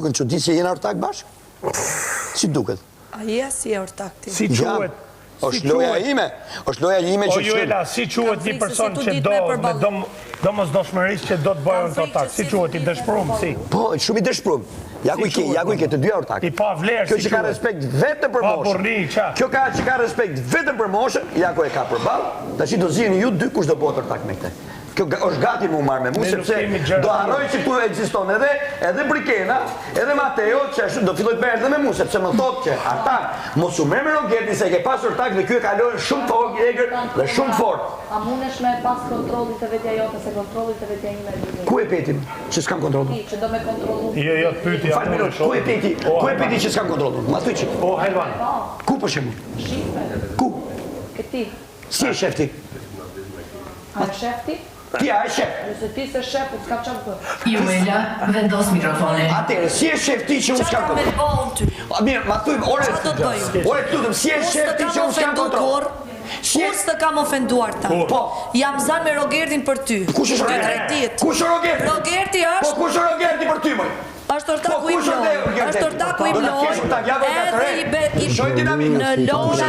duken çudi që jena ortak bashkë? Si duket? Aja si e ortak ti? Si quhet? Është loja ime. Është loja ime që Juela, si quhet një person që do me domosdoshmërisë që do të bëjnë të ortak? Si quhet i dëshpërum, si? Po, shumë i dëshpërum. Ja ku i ke të dy ortak. I pa vlerë, Kjo si që ka quhet? respekt vetëm për Pa moshën. burri, qa? Kjo që ka respekt vetëm për moshën, ja ku e ka përballë. Tash do ziheni ju dy kush do bëhet ortak me këtë. Kjo është gati mu marrë me mu, sepse do harroj që tu ekziston edhe Brikena, edhe Mateo, që do filloj të bërë edhe me mu, sepse më thotë që ata mos u merr me Rogertin se ke pasur ortak dhe ky e kalon shumë të egër dhe shumë të fortë. A mundesh me pas kontrollit të vetja jote, se kontrollit të vetja ime e Ku e petim që s'kam kontrollu? që do me kontrollu. Jo, të pyti Falë minut, ku e peti që s'kam kontrollu? Ma thuj që. O, Helvan. Ku për shembull? Shife, Ku? këti. Si e shef ti? A e shef ti? Ti a e shef? Nëse ti se shef, u s'ka qatë bërë. Juela, vendos mikrofonin. Atere, si e shef ti që unë s'kam Qa me kontroll? bëhon ty? Mirë, ma thuj, ore Qa do të bëju? të lutëm, si e Unë shef s'të ti që kam unë s'kam ofendu kontroll? kur, unë s'të kam ofenduar ta. Po. Jam zanë me Rogertin për ty. Kush është 2-3 ditë. Kush është Rogerti? Rogerti Po është kush është Rogerti për ty, moj? është ortaku i kush është Mloj. Rogerti? Është ortaku i Do ta Mloj. kesh ortak, ja do ta Edhe tërre. Shoj dinamikën. në loja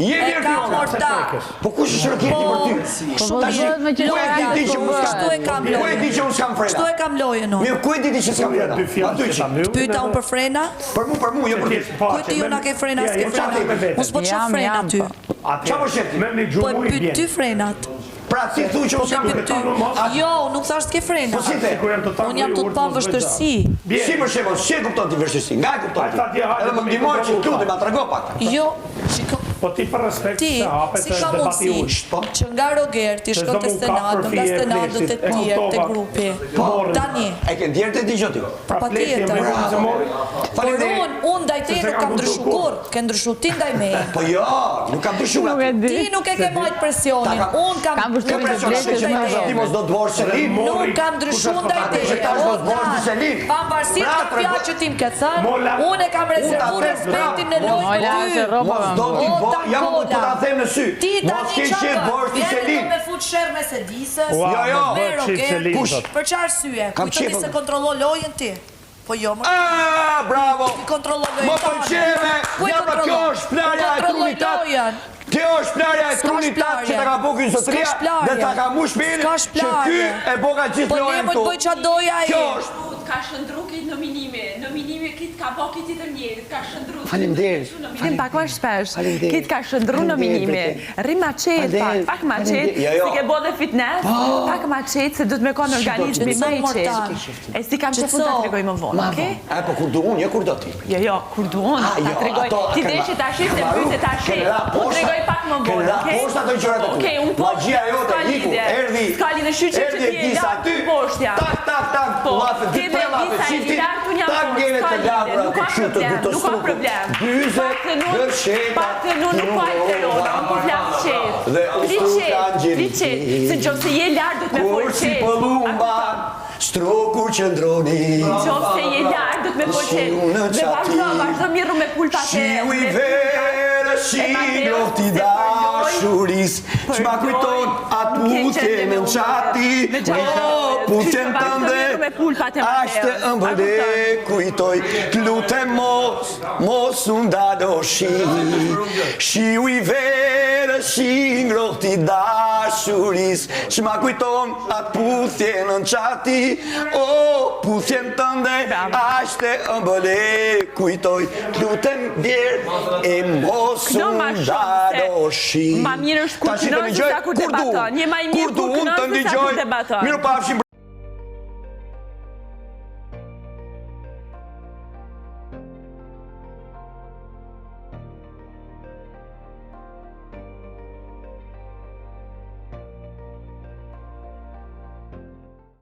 Jemi e kam ortak. Po kush është Rogerti për ty? Kështu Tash, ku e di ti që unë s'kam? Kështu e kam Ku e di lojën. që unë s'kam frena? Kështu e kam lojën unë. Mirë, ku e di ti që s'kam frena? Dy fjallë Aty që ta mbyll. Pyeta unë për frena? Për mu, jo për ty. Kujti ju na ke frena, s'ke frena. Unë s'po qof frena ty. Qa po shef ti? Me një Po e gjumu i pyet bjen. ty frenat. Pra ti thuj që unë s'kam Pyet ty. Jo, nuk thash s'ke frena. Po si the? Unë jam të pa vështërsi. Si për shembull, si e kupton ti vështirësi? Nga e kupton ti? Ata ti hajde Edhe më me ndihmoj që mikrofonin. lutem, ma trego pak. Jo, shiko. Po ti për respekt Ti, se hapet si është ka debati mundësi unë. që nga Rogerti shkon të Senat, nga Senatët e tjerë të grupi. Tani, E ke ndjerë të digjo ti? Pra Pa fletje tjetër. me unë se mori. por unë ndaj te nuk kam ndryshu kur, ke ndryshu ti ndaj me. Po jo, nuk kam dyshuar. Ti nuk e ke majt presionin, unë kam Kjo ndryshu presion që ndaj ti te. mos do të bosh Selin. Nuk kam ndryshu ndaj te. Që tash do të bosh Selin. Pavarësisht të fjalë që ti më ke thënë, unë e kam rezervuar respektin në lojë ty. Mos do ti bo, jam po ta them në sy. Ti Mos tani ke qenë bosh ti Selin. me fut sherr me Sedisës, Jo, me bërë qit Selin, Roger. thot. Për çfarë arsye? Kam Kujtoni qepën. se kontrollon lojën ti. Po jo, më Ah, bravo. kontrollon lojën. Mo pëlqeve. Ja pra kjo është plarja e trunit tat. Kjo është plarja e trunit tat që ta ka bëu ky zotëria dhe ta ka mbush mirë që ky e boka gjithë Po ne lojën më të bëj çfarë doja ai. Kjo është. Ka shëndru këtë nominime këtë ka bo këtë tjetër njerit, ka shëndru. Faleminderit. Vim pak më shpesh. Faleminderit. Kitë ka shëndru nominime. Rri ma qetë, pak ma qetë, Jo. si ke bo dhe fitness, pak ma qetë, se du të me konë organizmi Qetëson me i mortar. qetë. E si kam që fund të Qetëson. tregoj më vonë, oke? A po kur do unë, jo kur do ti. Jo, kur du unë, Ah, ta jo, tregoj. ato Ti kanë deshi marrë. ta shi se Kanë pyte ta shi. kanë ra Unë poshta. tregoj pak më vonë, Kanë ra oke? poshta ato gjërat aty. Oke, unë po. Magjia jote iku, erdhi. S'ka lidhje shqyqe që ti e lartë të poshtja. Tak, Po, llafe, ti dy dhe tre llafe, disa e shifti. lartë unë jam Tak poshtë, ngele s'ka të lidhje, labra, nuk ka kështu të problem, dy të nuk ka strupë. problem. Byze, gërsheta. Pak të nuk po alterona, unë po flas qetë. Dhe ustruka Li qetë, se në qofë se je lartë du të me Kur folë si qetë. pëllumba, stroku qëndroni. Në qofë se je lartë du të me folë qetë. Dhe vazhdo mirë me pulpat e... Shiu i verë, shigrov t'i dashuris, që ma kujton atë putje në qati, o putje në tënde, ashte ëmbële kujtoj, t'lutem mos undalo shi. Shiu i verë, shigrov t'i dashuris, që ma kujton atë putje në qati, o putje në tënde, ashte ëmbële kujtoj, t'lutem vjerë e mos undalo shi. Ma mirë është kur kënon se sa kur debaton. Një ma i mirë kur kënon se sa kur debaton. Miru pafshim.